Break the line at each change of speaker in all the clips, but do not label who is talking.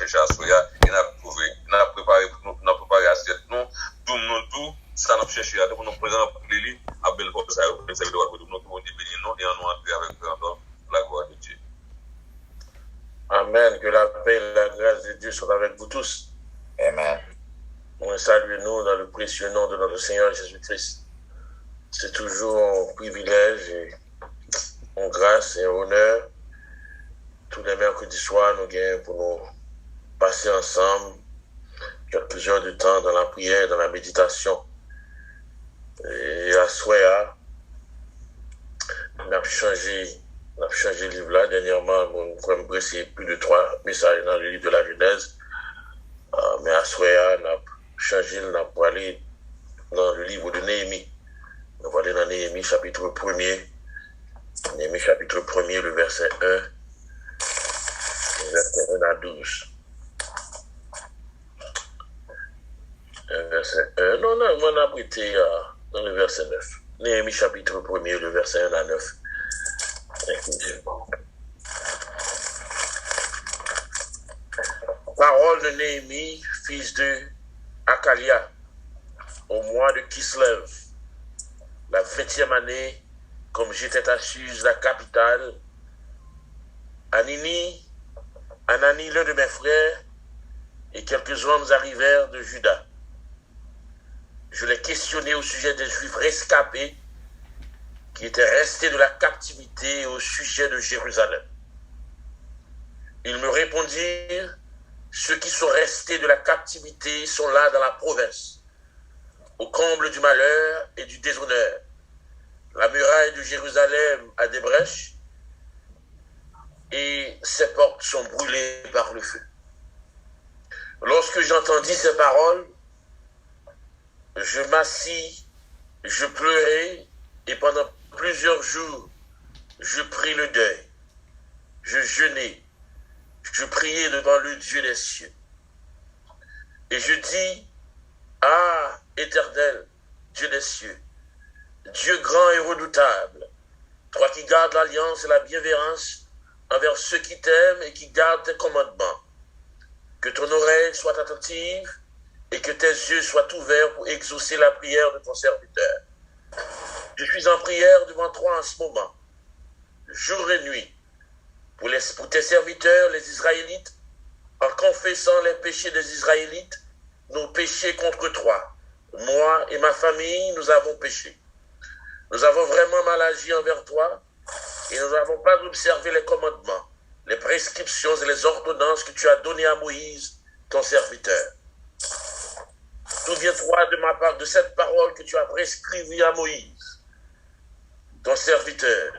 chercher à soya, et n'a trouvé, n'a préparé pour nous, n'a préparé assiette nous, tout, ça n'a cherché à nous présenter pour lui, à belle pour ça, pour ça, pour nous, tout le monde dit béni non, et on nous entrer avec la gloire de Dieu.
Amen. Que la paix et la grâce de Dieu soient avec vous tous.
Amen.
On salue nous dans le précieux nom de notre Seigneur Jésus-Christ. C'est toujours un privilège et une grâce et un honneur. Tous les mercredis soirs, nous gagnons pour nous passer ensemble quelques heures de temps dans la prière, dans la méditation. Et à Soya, on a changé le livre là. Dernièrement, on a pressé plus de 3 messages dans le livre de la Genèse. Mais à Soya, on a changé, on a parlé dans le livre de Néhémie. On va aller dans Néhémie chapitre 1er. Néhémie chapitre 1er, le verset 1. Le verset 1 à 12. Verset 1. Non, on a prêté dans le verset 9. Néhémie chapitre 1er, le verset 1 à 9. Parole de Néhémie, fils de Akalia, au mois de Kislev, la 20e année, comme j'étais à Suse, la capitale, Anani, l'un de mes frères, et quelques hommes arrivèrent de Juda. Je les questionnai au sujet des Juifs rescapés qui étaient restés de la captivité et au sujet de Jérusalem. Ils me répondirent, ceux qui sont restés de la captivité sont là dans la province, au comble du malheur et du déshonneur. La muraille de Jérusalem a des brèches et ses portes sont brûlées par le feu. Lorsque j'entendis ces paroles, je m'assis, je pleurai et pendant plusieurs jours, je pris le deuil. Je jeûnai, je priai devant le Dieu des cieux. Et je dis, ah, Éternel, Dieu des cieux, Dieu grand et redoutable, toi qui gardes l'alliance et la bienveillance envers ceux qui t'aiment et qui gardent tes commandements, que ton oreille soit attentive et que tes yeux soient ouverts pour exaucer la prière de ton serviteur. Je suis en prière devant toi en ce moment, jour et nuit, pour tes serviteurs, les Israélites, en confessant les péchés des Israélites, nos péchés contre toi. Moi et ma famille, nous avons péché. Nous avons vraiment mal agi envers toi et nous n'avons pas observé les commandements, les prescriptions et les ordonnances que tu as données à Moïse, ton serviteur. Souviens-toi de ma part de cette parole que tu as prescrite à Moïse, ton serviteur.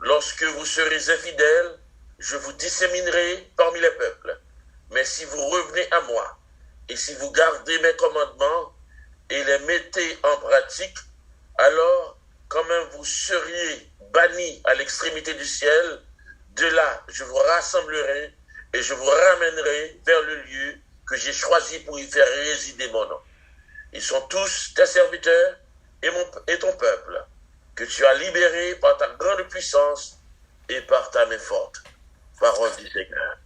Lorsque vous serez infidèles, je vous disséminerai parmi les peuples. Mais si vous revenez à moi, et si vous gardez mes commandements et les mettez en pratique, alors, quand même vous seriez bannis à l'extrémité du ciel, de là, je vous rassemblerai et je vous ramènerai vers le lieu que j'ai choisi pour y faire résider mon nom. Ils sont tous tes serviteurs et ton peuple, que tu as libéré par ta grande puissance et par ta main forte. Parole du Seigneur.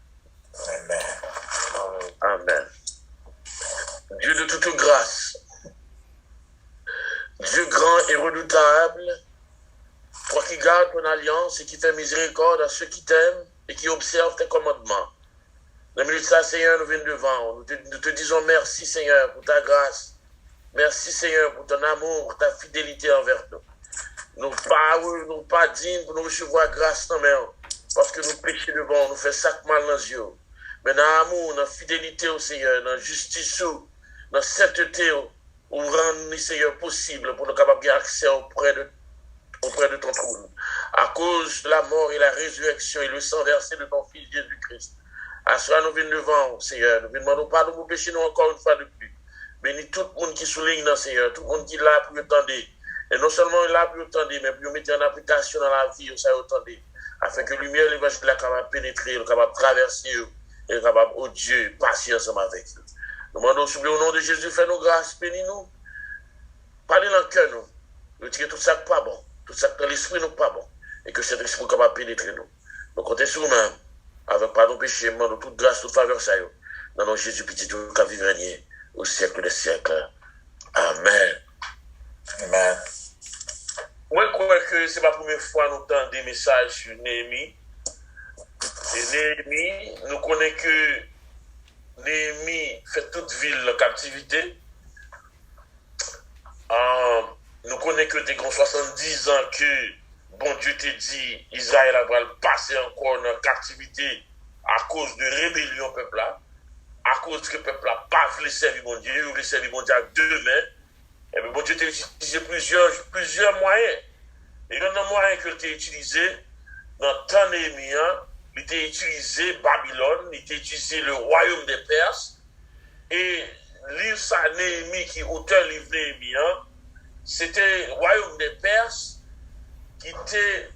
Amen.
Amen. Dieu de toute grâce, Dieu grand et redoutable, toi qui gardes ton alliance et qui fais miséricorde à ceux qui t'aiment et qui observent tes commandements. Dans le milieu de ça, Seigneur, nous venons devant. Nous te disons merci, Seigneur, pour ta grâce. Merci, Seigneur, pour ton amour, pour ta fidélité envers nous. Nous pas dignes pour nous recevoir grâce dans main, parce que nous péchons devant, nous faisons sac mal dans les yeux. Mais dans l'amour, dans la fidélité au Seigneur, dans la justice, dans la sainteté, ou rendre, Seigneur, possible pour nous capables d'avoir accès auprès de ton trône. À cause de la mort et la résurrection et le sang versé de ton Fils Jésus-Christ. À cela, nous venons devant, Seigneur. Nous venons demander pardon pour pécher nous encore une fois de plus. Bénis tout le monde qui souligne dans Seigneur, tout le monde qui est là pour attendre. Et non seulement là pour attendre, mais pour mettre en application dans la vie, ça attendre. Afin que la lumière de l'évangile soit capable de pénétrer, capable de traverser, et capable, oh Dieu, passer ensemble avec nous. Nous demandons au nom de Jésus, fais-nous grâce, bénis-nous. Parlez dans le cœur, nous. Retirez tout ça qui n'est pas bon. Tout ça dans l'esprit n'est pas bon. Et que cet esprit soit capable de pénétrer nous. Nous comptons sur nous-mêmes. Avec pardon péché, demandons toute grâce, toute faveur, ça y est. dans le nom de Jésus, petit Dieu, qui vivre régner au siècle des siècles. Amen.
Amen.
Moi, je crois que ce n'est pas la première fois que nous entendons des messages sur Néhémie. Et Néhémie, nous connaissons que Néhémie fait toute ville en captivité. Nous connaissons que des 70 ans que bon Dieu t'a dit Israël va passer encore en captivité à cause de rébellion peuple là, à cause que le peuple là pas voulu servir bon Dieu, il voulait servir bon Dieu avec deux mains. Et bien bon Dieu t'a utilisé plusieurs moyens. Et il y a un moyen que tu as utilisé dans le temps Néhémie, il t'a utilisé Babylone, il t'a utilisé le royaume des Perses. Et livre ça Néhémie qui est auteur livre Néhémie, c'était le royaume des Perses qui était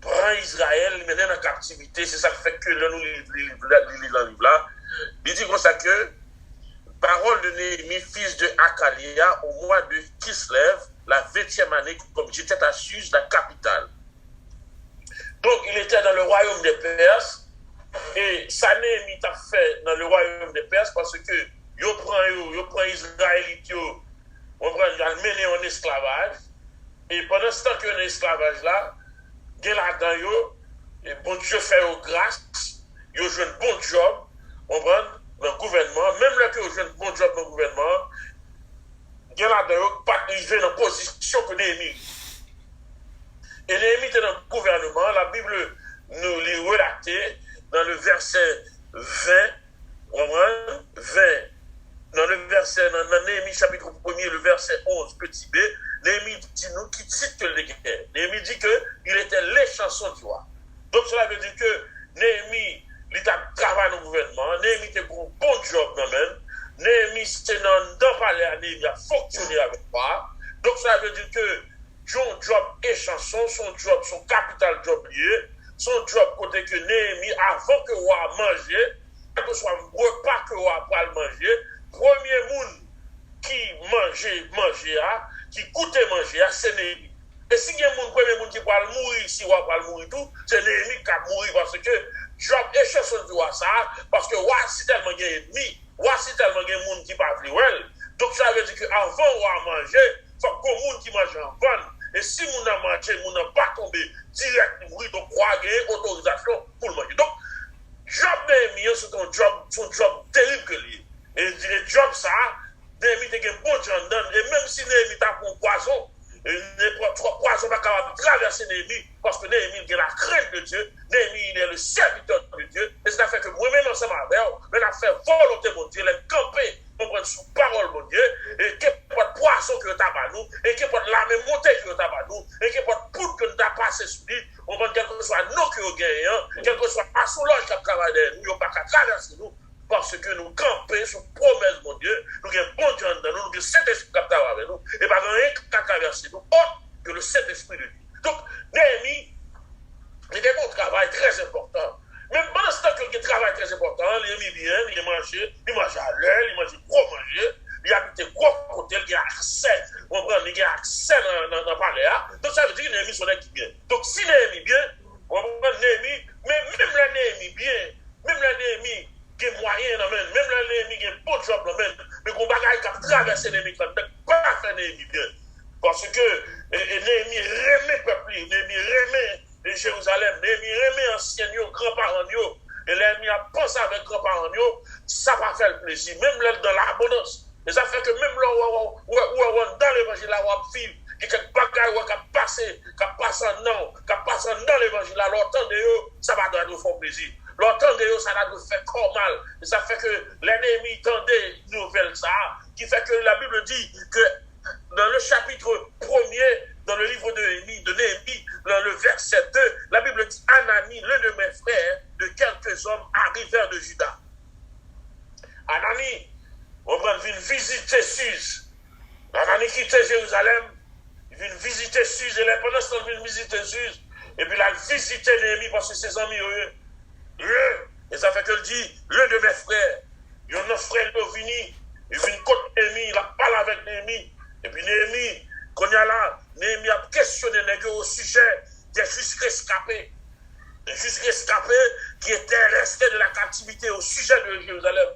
prend Israël, il menait en captivité. C'est ça qui fait que là, nous lisons le livre là. Il dit comme ça que parole de Néhémie, fils de Hakalia, au mois de Kislev, la 20e année, comme j'étais à Suse, la capitale. Donc, il était dans le royaume des Perses. Et ça, Néhémie t'a fait dans le royaume des Perses parce que il prend Israélite, on prend le mener en esclavage. Et pendant ce temps qu'il y a un esclavage là, il y a là-dedans, et bon Dieu fait aux grâces, il joue un bon job, on prend dans le gouvernement, même là que il joue un bon job dans le gouvernement, il y a là-dedans, pas arrivé dans la position que Néhémie. Et Néhémie était dans le gouvernement, la Bible nous l'a relaté dans le verset 20, on prend 20. Dans le verset, dans Néhémie chapitre 1er, le verset 11, petit b, Néhémie dit nous qui cite que le guerre. Néhémie dit qu'il était les chansons du roi. Donc cela veut dire que Néhémie, il a travaillé dans le gouvernement, Néhémie était un bon job dans même. Néhémie, c'était dans le palais, Néhémie a fonctionné avec moi. Donc cela veut dire que son job et chanson, son job, son capital job lié, son job côté que Néhémie, avant que le roi mange, que ce soit un repas que le roi va manger, premier monde qui mangeait, qui goûtait manger, c'est Néhémie. Et si il y a un premier monde qui va mourir, si on va mourir tout, c'est Néhémie qui va mourir parce que Job et chanson du roi ça, parce que roi si tellement il y a ennemi, roi si tellement il y a un monde qui va vouloir. Donc ça veut dire qu'avant roi manger, il faut qu'il y ait un monde qui mange en vanne. Et si mon a mangé, mon n'a pas tombé direct mourir, donc roi a autorisation pour le manger. Donc Job Néhémie, c'est son job terrible que lui. Et le job ça, Néhémie a un bon job dedans. Et même si Néhémie a un poison, poison va capable de traverser Néhémie, parce que Néhémie a la crainte de Dieu, Néhémie il est le serviteur de Dieu, et ça fait que moi-même ensemble avec elle, on a fait volonté de Dieu, les camper, on prend sous parole de Dieu, et qu'il n'y ait pas de poisson que nous avons, et qu'il n'y ait pas de lame montée que nous avons, et qu'il n'y ait pas de poudre que nous avons passé sur lui, on prend quel que soit nous qui nous gagnons, quel que soit la soulage qui a travaillé, nous n'avons pas qu'à traverser nous, parce que nous campons sous promesse de Dieu, nous avons bon Dieu dans nous, nous avons le Saint-Esprit qui est avec nous, et pas rien qui a traversé nous, autre que le Saint-Esprit de Dieu. Donc, Néhémie, il a un travail très important. Même pendant ce temps qu'il y a un travail très important, il a mis bien, il a mangé à l'heure, il mange gros manger, il a habité gros côté, il a accès, on prend, il a accès dans le palais. Donc, ça veut dire que Néhémie son équipe bien. Donc, si Néhémie bien, on prend Néhémie, mais même la Néhémie bien, même la Néhémie, qui est moyen dans même la Néhémie qui est bon job dans même, mais qu'on bagaille qui a traversé Néhémie, quand pas faire Néhémie bien. Parce que Néhémie remet le peuple, Néhémie remet Jérusalem, Néhémie remet anciens, grands-parents, et Néhémie a pensé avec grands-parents, ça va faire le plaisir, même là dans l'abondance. Et ça fait que même là où dans l'évangile, là où on vit, il y a quelques bagailles qui a passé dans l'évangile, là, l'entendre, ça va donner fort plaisir. L'entendre, ça va nous faire trop mal. Et ça fait que l'ennemi tendait une nouvelle, ça, qui fait que la Bible dit que dans le chapitre 1er, dans le livre de Néhémie, dans le verset 2, la Bible dit Anani, l'un de mes frères, de quelques hommes arrivèrent de Juda. Anani, on va venir visiter Suse. Anani quittait Jérusalem, il vient visiter Suse, et pendant ce temps, il vient visiter Suse, et puis il a visité Néhémie parce que ses amis, et ça fait qu'il dit l'un de mes frères, il y a un frère qui est venu, il vient contre Néhémie, il a parlé avec Néhémie. Et puis Néhémie, quand il y a là, Néhémie a questionné au sujet des justes rescapés. Des justes rescapés qui étaient restés de la captivité au sujet de Jérusalem.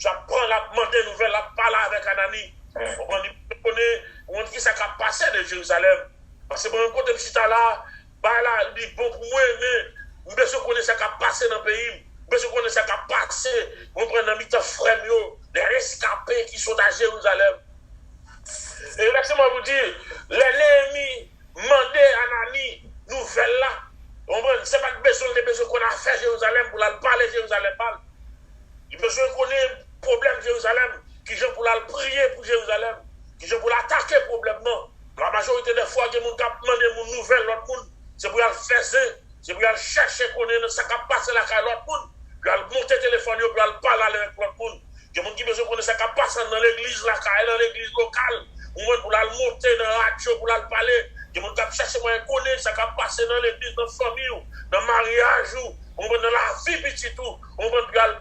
ça prend la demande des nouvelles, la parle avec Anani. On connaît qui ça a passé de Jérusalem. Parce que bon, côté de là, il dit bon pour moi, mais je connais ça qui a passé dans le pays. Je connais ça qui a passé. On prend dans mi-temps frère, les rescapés qui sont à Jérusalem. Et laissez-moi vous dire, les ennemis demandé à Anani, nouvelle là. Ce n'est pas besoin qu'on a fait Jérusalem pour parler Jérusalem. Il besoin qu'on ait un problème Jérusalem, qui sont pour la prier pour Jérusalem, qui sont pour l'attaquer problème. Non. La majorité des fois, il y a des gens qui demandent une nouvelle, l'autre monde, c'est pour aller faire ça, c'est pour aller chercher qu'on ait ça qui passe là avec l'autre monde, puis aller monter le téléphone, puis aller parler avec l'autre monde. Il y a des gens qui besoin qu'on ait ça qui passe dans l'église là, dans l'église locale, ou pour aller monter dans la radio, pour aller parler. Il y a des gens qui cherchent à connaître ça qui passe dans l'église, dans la famille, dans le mariage, on va dans la vie petit tout, on va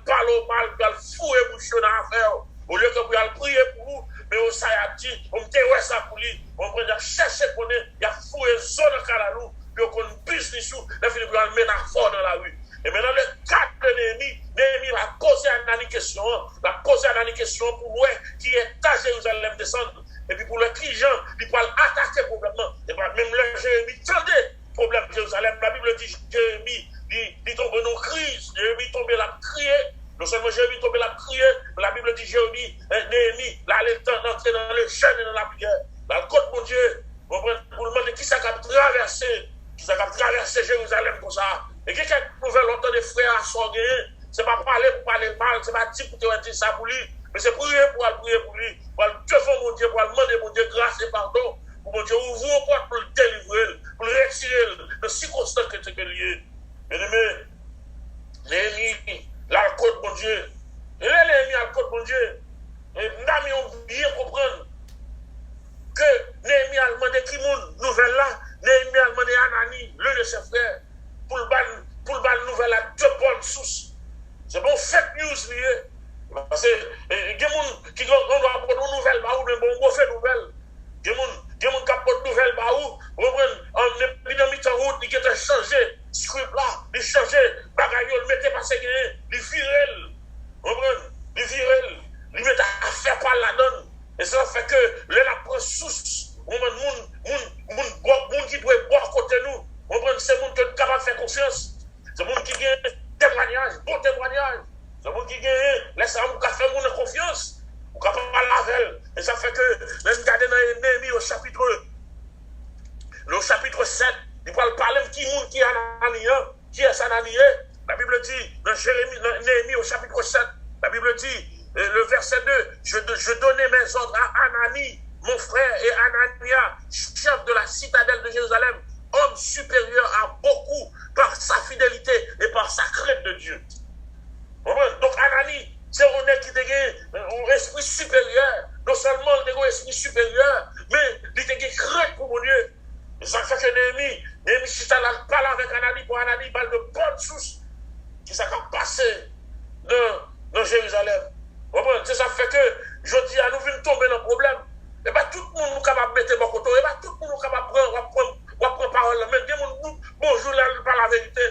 parler au mal, puis aller fouer bouche dans l'affaire. Au lieu que vous allez prier pour vous, mais on s'est dit, on me ça pour lui, on va chercher qu'on est, il y a foué zone de calalou, puis on a business sous, là, il va le mettre à fort dans la rue. Et maintenant, le cadre de Néhémie va poser une question, pour lui qui est à Jérusalem descendre, et puis pour le qui gens, il va attaquer probablement, et bien même le Jérémie, tendez, problème de Jérusalem, la Bible dit, Jérémie, il tombe dans une crise, Jérémie tombe là, crier. Non seulement Jérémie tombe la prière, mais la Bible dit Jérémie, Néhémie, là, il est temps d'entrer dans le jeûne et dans la prière. Dans le côte, mon Dieu, pour demander qui ça a traversé Jérusalem comme ça. Et quelqu'un qui pouvait longtemps des frères à sortir, c'est pas parler pour parler mal, c'est pas dire pour te dire ça pour lui, mais c'est prier pour lui, pour le devant mon Dieu, pour le demander mon Dieu grâce et pardon, pour mon Dieu ouvrir aux portes pour le délivrer, pour le retirer de circonstances que tu es lié. Bien-aimé, Néhémie, la côte, mon Dieu. Et là, Néhémie à la côte, mon Dieu. Et nous avons bien comprendre que Néhémie a demandé qui moun nouvelle là. Néhémie a demandé Anani, l'un de ses frères, pour le ban nouvelle à deux bonnes sources. C'est bon fake news lié. Parce que il y a des gens qui doivent apporter une nouvelle, ou bien bon fait nouvelle. Il y a des gens qui apportent une nouvelle, on est dans mi-temps route, qui ont changé. Script là, il changeait, bagaille, il mettait pas ce qu'il y a, il virait, il mettait à faire par la donne. Et ça fait que là, prend source, on monde qui doit boire côté nous, c'est monde qui est capable de faire confiance, c'est monde qui gagne témoignage, bon témoignage, c'est monde qui gagne, laisse-moi faire mon confiance, on capable de laver. Et ça fait que, là, nous regardons dans Néhémie au chapitre 7, il va parler de qui est Ananias, qui est Ananias. La Bible dit, dans Néhémie au chapitre 7, la Bible dit, le verset 2, je donnais mes ordres à Anani, mon frère, et Ananias, chef de la citadelle de Jérusalem, homme supérieur à beaucoup par sa fidélité et par sa crainte de Dieu. Donc Anani, c'est un qui a un esprit supérieur, non seulement il a un esprit supérieur, mais il a une crainte pour mon Dieu. Et ça fait que Néhémie, si tu parles avec Anani, pour Anani, il parle de bonnes sources qui s'est passé dans Jérusalem. C'est ça fait que, je dis à nous, venons tomber dans le problème. Et bien, tout le monde est capable de mettre mon côté. Et bien, tout le monde est capable de prendre parole. Mais il y a des gens bonjour, là, par la vérité.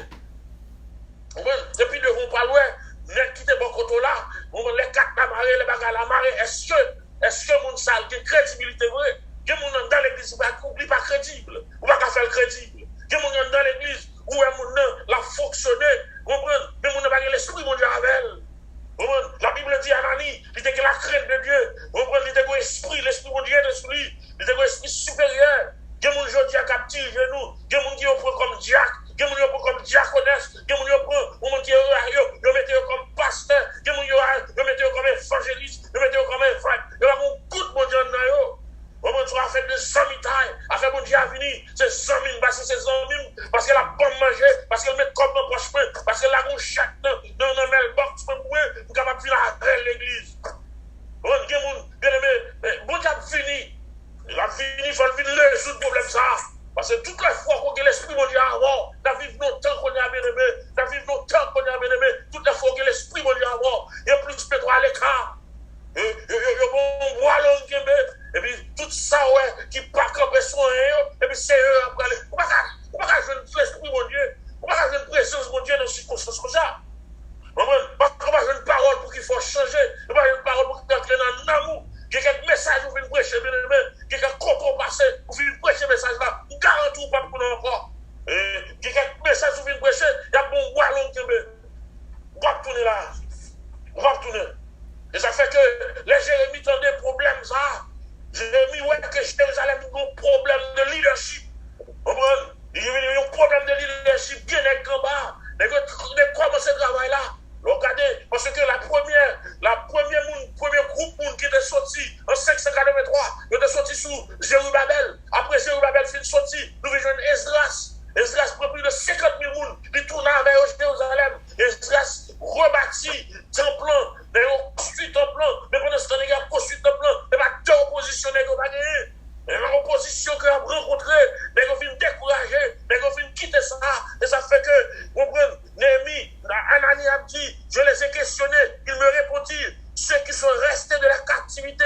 Depuis devant pas loin, nous quitter mon côté là, les quatre la marée, les bagages la marée, est-ce que mon salle a crédibilité vraie? Il y a des gens dans l'église qui n'est pas crédible. On ne va pas faire crédible. Il y a des gens dans l'église où la fonctionné. Mais on n'a pas l'esprit, mon Dieu, avec elle. La Bible dit à Anani, il était la crainte de Dieu. Il était l'esprit, l'esprit, mon Dieu, de lui. Il était l'esprit supérieur. Il y a des gens qui ont capturé genoux. Il y a des gens qui ont pris comme diacre. Il y a des gens qui ont pris comme diaconesse. Il y a des gens qui ont mis comme pasteur. Il y a des gens qui ont mis comme évangéliste. Il y a des gens qui ont mis comme frère. Il y a beaucoup de monde dans eux. Tu as fait des amis taille, a fait mon Dieu à venir, c'est 100 000, c'est 100 000, parce qu'elle a pas mangé, parce qu'elle met comme dans poche, parce qu'elle a un chat dans le mailbox, pour capable de venir à l'église. Bon Dieu a fini, il a fini, il faut venir résoudre le problème ça. Parce que toutes les fois qu'on a l'esprit, mon Dieu, à avoir, dans vivre longtemps qu'on a bien aimé, dans vivre longtemps qu'on a bien aimé, toutes les fois qu'on a l'esprit, mon Dieu, à avoir, il y a plus de à l'écart. Il y a bon bois, et puis tout ça, ouais, qui pas camper soin, et puis c'est eux après premier groupe qui était sorti en 583, il était sorti sous Jérubbabel. Après Jérubbabel fin sorti, nous voyons Esdras. Esdras prend plus de 50 000 personnes, il tourne vers Jérusalem. Esdras rebâtit temple, il construit temple, mais pendant ce temps, il a construit temple, il n'y a pas d'opposition, il n'y a pas gagné. Et l'opposition qu'il a rencontrée, il a fini décourager, il a fini quitter ça. Et ça fait que, vous comprenez, Néhémie, Anani a dit, je les ai questionnés, ils me répondirent, ceux qui sont restés de la captivité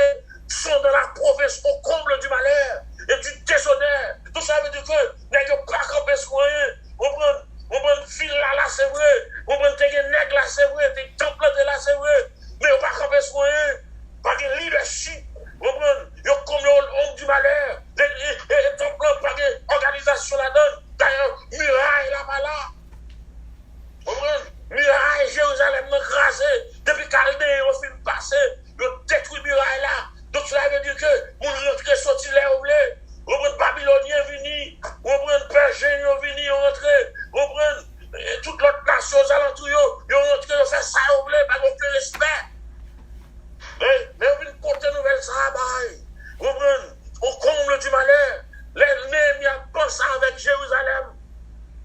sont dans la province au comble du malheur et du déshonneur. Tout ça veut dire que, n'est-ce pas campé sur rien. On prend ville là, c'est vrai. On prend des nègres là, c'est vrai. Des temples là, c'est vrai. Mais on pas campé sur rien. Pas de leadership. On prend, comme l'homme du malheur. Et temples, pas d'organisation là-dedans. D'ailleurs, muraille là-bas là. On prend, muraille Jérusalem écrasé. Depuis Chaldée, on fait passer. On détruit muraille là. Donc cela veut dire que mon rentré sorti là au blé. On prend Babylonien vini, on prend Pergien vini, on rentre, on prend toute l'autre nation aux alentours, on rentre, on fait ça au blé, parce qu'on fait respect. Mais on vient porter nouvelle ça, on prend, au comble du malheur. Les Néhémie pensent avec Jérusalem.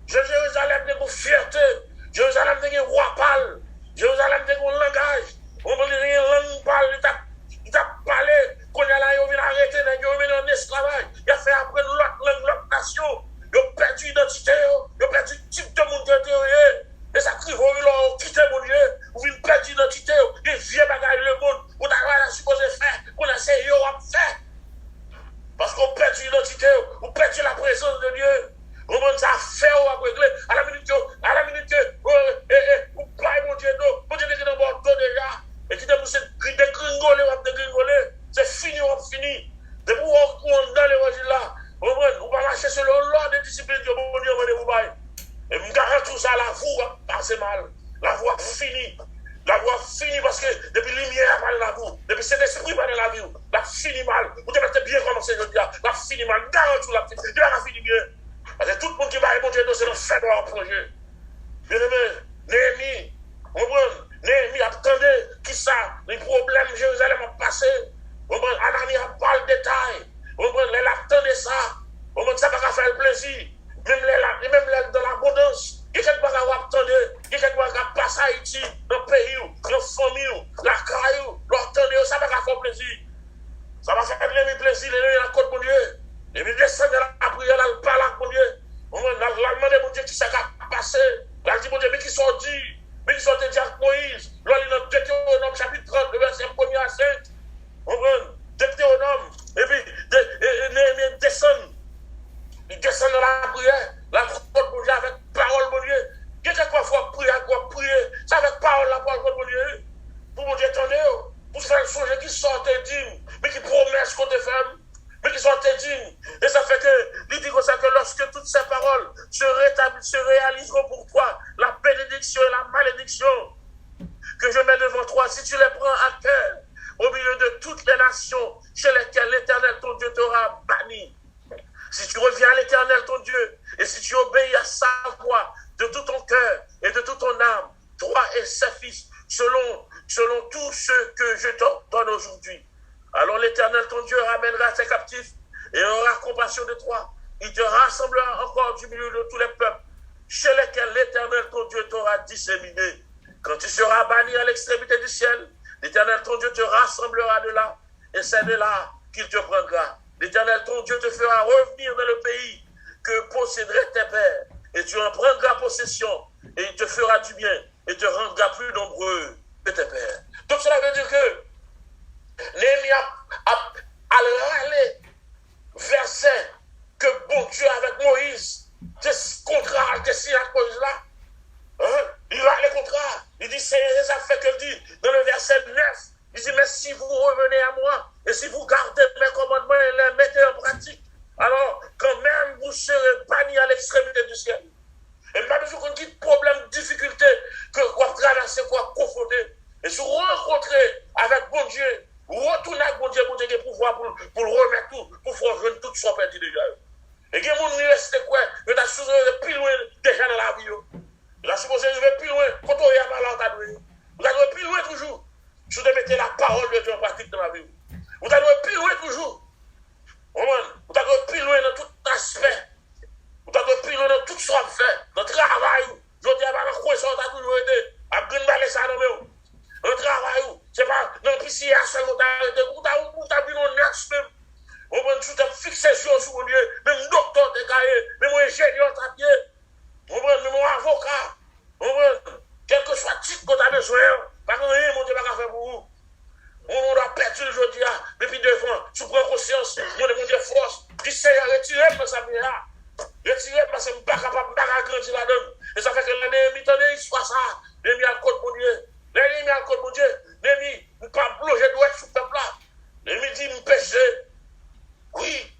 Jérusalem de fierté, Jérusalem de roi pâle, Jérusalem de langage. On prend les langues pâles, il t'a parlé, qu'on a là, il vient arrêter, il vient en esclavage, il a fait après l'autre nation, il a perdu l'identité, il a perdu le type de monde qui était, et ça crie, il a quitté mon Dieu, il vient perdre l'identité, il vient bagailler le monde, on a supposé faire, on a essayé de faire. Parce qu'on perd l'identité, on perd la présence de Dieu. On va ça faire, on va régler. À la minute que, on paye mon Dieu, mon Dieu qui est dans le dos déjà. Et qui te pousse de gringoler, c'est fini, on va finir. De pouvoir on dans l'évangile là, on va marcher sur l'ordre des disciplines que mon Dieu va vous bailler. Et je garantis tout ça, la voie passe mal. La voie finit. La voie finit parce que depuis lumière pas dans la vie, depuis cet esprit pas dans la vie, la finit mal. Vous devez bien commencer le dire, la finit mal. Garantis la finit, la finit bien. Parce que tout le monde qui va mon Dieu, c'est le fait de leur projet. Bien aimé, Néhémie, Néhémie attendait qui ça, les problèmes Jérusalem ont passé. Anani a pas le détail. Elle attendait ça. Ça va faire le plaisir. Même dans l'abondance. Il y a quelque chose à attendre. Il y a quelque chose à passer à Haïti, dans le pays, dans la famille, la caillou, l'attendre, ça va faire plaisir. Ça va faire le plaisir, la côte mon Dieu. Et puis descend de la prière, là, le parle à mon Dieu. La demande mon Dieu qui s'est passé. La dit mon Dieu, mais qui sont dit. Mais qui sont dit à Moïse, là, il y a Deutéronome chapitre 30, le verset 1er à 5. On prend Deutéronome, et puis Néhémie descend. Il descend dans la prière, la côte mon Dieu avec parole mon Dieu. Il y a quelquefois prier, c'est avec parole la parole mon Dieu. Pour mon Dieu, attendez, pour faire le songe qui sortent dignes, mais qui promesse qu'on te fait, mais qui sortent dignes. Et ça fait que, il dit comme ça que lorsque toutes ces paroles se réaliseront pour toi, la bénédiction et la malédiction que je mets devant toi, si tu les prends à cœur, au milieu de toutes les nations chez lesquelles l'Éternel ton Dieu t'aura banni. Si tu reviens à l'Éternel ton Dieu, et si tu obéis à sa voix de tout ton cœur et de toute ton âme, toi et ses fils, selon tout ce que je t'ordonne aujourd'hui. Alors l'Éternel ton Dieu ramènera ses captifs et aura compassion de toi. Il te rassemblera encore du milieu de tous les peuples chez lesquels l'Éternel ton Dieu t'aura disséminé. Quand tu seras banni à l'extrémité du ciel, l'Éternel ton Dieu te rassemblera de là, et c'est de là qu'il te prendra. L'Éternel ton Dieu te fera revenir dans le pays que posséderaient tes pères, et tu en prendras possession, et il te fera du bien, et te rendra plus nombreux que tes pères. Donc cela veut dire que Néhémie a râlé verset que bon Dieu avec Moïse, des contrats, des signes à cause là. Il râle les contrats. Il dit, c'est ça fait que dit dans le verset 9. Il dit, mais si vous revenez à moi, et si vous gardez mes commandements et les mettez en pratique, alors quand même vous serez bannis à l'extrémité du ciel. Et même si vous avez des problèmes, difficultés, que vous traversez, vous confondez, et si vous rencontrez avec bon Dieu, retournez avec bon Dieu qui a pouvoir pour le remettre tout, pour faire rejoindre tout son petit déjà. Et il y a des gens qui restent quoi, ils sont supposé plus loin déjà dans la vie. Ils sont supposé arriver plus loin, quand on y a mal en tête. Vous allez plus loin toujours. si vous mettez la parole de Dieu en pratique dans la vie, vous allez plus loin toujours. Vous allez plus loin dans tout aspect. Vous allez plus loin dans tout ce qu'on fait. Dans le travail, je dis à la croissance, on a toujours aidé. À bien baler ça dans le dans le travail, c'est pas dans le PCA seulement, vous avez vu nos nurse même. On va tout fixer sur mon Dieu, même docteur de cahier, même ingénieur de pied, même avocat, quel que soit le titre que tu as besoin, pas rien, mon Dieu, pas faire pour vous. On a perdu le jeudi, depuis 2 ans, tu prends conscience, mon Dieu, force, dis Seigneur, retirez-moi ça, retirez-moi parce que je ne suis pas capable de grandir là-dedans. Et ça fait que l'année, il soit ça, l'ennemi a le code, mon Dieu, l'ennemi a le code, mon Dieu, l'ennemi, ne pas bloquer de être sous le peuple là, l'ennemi dit, nous pécher. Oui,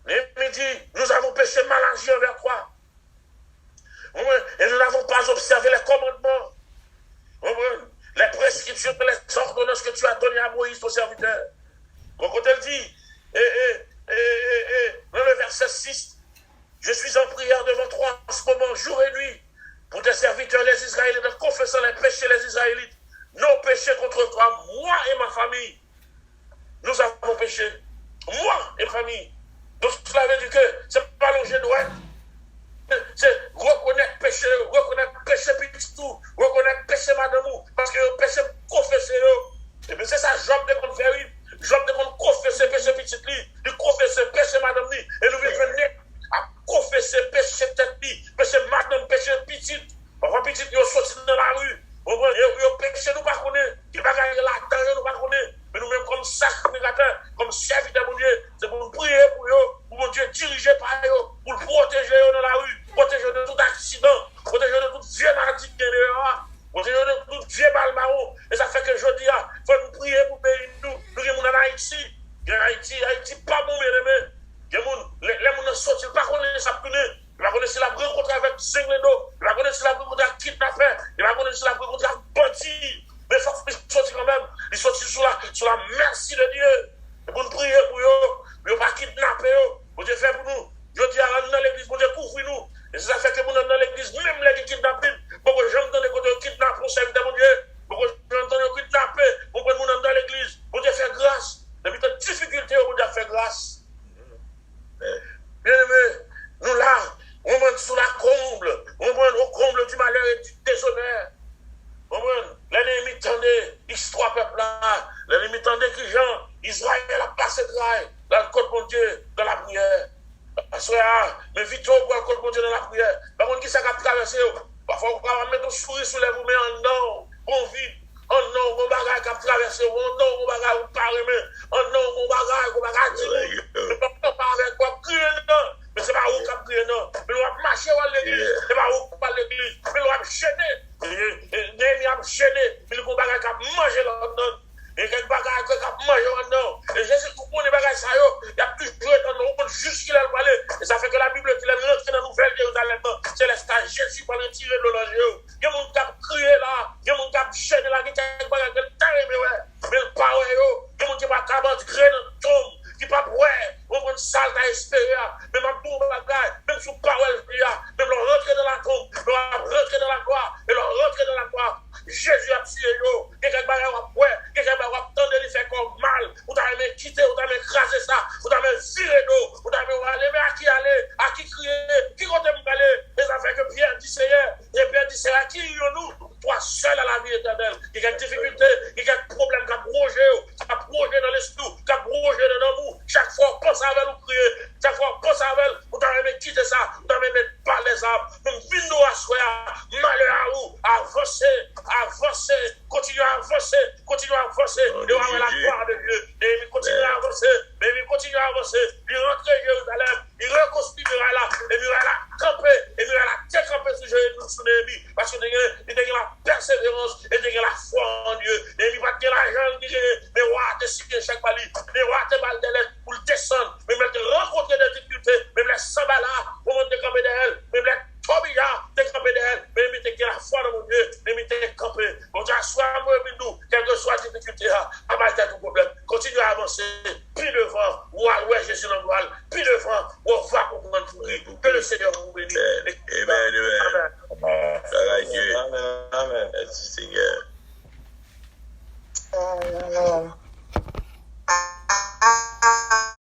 l'ennemi dit, nous avons péché mal agi envers toi. Et nous n'avons pas observé les commandements, les prescriptions, les ordonnances que tu as données à Moïse, ton serviteur. Quand elle dit, dans le verset 6, je suis en prière devant toi en ce moment, jour et nuit, pour tes serviteurs, les Israélites, en confessant les péchés des Israélites, nos péchés contre toi, moi et ma famille. Nous avons péché. Moi et ma famille. Donc cela veut dire que ce n'est pas l'objet de c'est reconnaître péché petit tout, reconnaître péché madame, parce que le péché confessé. Et bien c'est ça, Job de qu'on fait, oui. Job de qu'on confesse péché petit, il confesse péché madame, et nous venons à confesser péché tête, péché madame, péché petit. Parfois petit, ils sont sortis dans la rue. Ils péché, nous ne connaissons pas. Ils ne connaissons pas. Mais nous-mêmes, comme sacrificateurs, comme serviteurs, mon Dieu, c'est pour nous prier pour eux, pour mon Dieu diriger par eux, pour le protéger dans la rue, protéger de tout accident, protéger de toute vieille maladie qui est dehors, protéger de toute vieille balle marron. Et ça fait que je dis, il faut nous prier pour payer nous. Nous sommes en Haïti. Haïti, pas bon, mais les gens sortent, ils ne connaissent pas ça. Il va connaître la rencontre avec Zengledo, il va connaître la rencontre avec kidnappeur, il va connaître la rencontre avec bandit. Mais il faut qu'ils sortent quand même. Ils sortent sous la merci de Dieu. Et pour nous prier pour eux, mais on ne pas kidnapper eux. Pour Dieu fait pour nous. Je dis à dans l'église, pour Dieu couvre-nous. Et ça fait que nous dans l'église, même les qui kidnappent, pour que j'entende que Dieu kidnappe pour servir mon Dieu. Pour que j'entende kidnapper, pour que nous dans l'église, pour Dieu faire grâce. Depuis toute difficulté, pour Dieu faire grâce. Bien aimé, nous là, on monte sous la comble, on monte au comble du malheur et du déshonneur. L'ennemi tendait, l'histoire peuple là, l'ennemi tendait que Jean, Israël a passé de rail dans le code mon Dieu, dans la prière. Mais vite au bois le code mon Dieu dans la prière. Par contre, qui ça a traversé? Parfois, on va mettre un sourire sur les vous, mais en non, on vit. Oh non, mon bagage qui a traversé, oh non, mon bagage qui a parlé, oh non, mon bagage qui a dit, je ne peux pas avec quoi crier, non. Mais ce n'est pas où qui a crié, non. Mais on va marcher à l'église, ce n'est pas où qui a l'église, mais on va gêner. Némi a gêné, mais le bagage qui a mangé là-dedans. Et quel bagage qui a mangé là-dedans. Et Jésus, tout le monde, les bagages, ça y a toujours été dans le monde jusqu'il a parlé. Et ça fait que la Bible, qui est rentrée dans la Nouvelle Jérusalem, c'est l'esclave Jésus pour le tirer de l'ange. Il y a des gens qui ont crié là, il y a des gens qui ont gêné là, qui ont bagage qui ont mais le power, il y a des gens qui ont capable de créer dans le tombe, qui ne pas ouais, on prend une salle à espérer, même un bon bagage, même sous power, même leur rentrer dans la tombe, leur rentrer dans la gloire, et leur rentrer dans la gloire. Jésus a tué yo, quelqu'un bagage a ouais, quelqu'un bagage a tendé de faire comme mal, vous avez quitté, vous avez écrasé ça, vous avez viré d'eau, vous avez aller, mais à qui crier, qui compte me aller, et ça fait que Pierre dit Seigneur, et Pierre dit Seigneur, qui nous, toi seul à la vie éternelle, qui a une difficulté, qui a un problème, qui a brogé dans l'esprit, qui a brogé dans nous, chaque fois, pense à elle ou crier, chaque fois, pense à elle, vous avez quitté ça, vous avez mettre par les arbres, même vino à soi, malheur à vous, avancer, continuez à avancer, et on va la gloire de Dieu, et il continue à avancer, il rentre à Jérusalem, il reconstruira là, et il va la camper, et il va la décamper sur Jérusalem, sous l'ennemi, parce qu'il y a la persévérance, et il y a la foi en Dieu, et il va te l'argent, mais ouais, te signer chaque pali, mais ouais, te balle de l'aide pour le descendre, mais même te rencontrer des difficultés, même les sambalas, pour me décamper d'elle, même les Tobia, décamper d'elle, même il te la foi dans mon Dieu, même il te camper, bon Dieu, sois moi, nous, quelle que soit la difficulté, à battre tout problème, continue à avancer, puis devant, ouais, Jésus dans le voile, puis devant, on va comprendre tout, que le Seigneur vous bénisse.
Amen. Amen. Amen. Amen.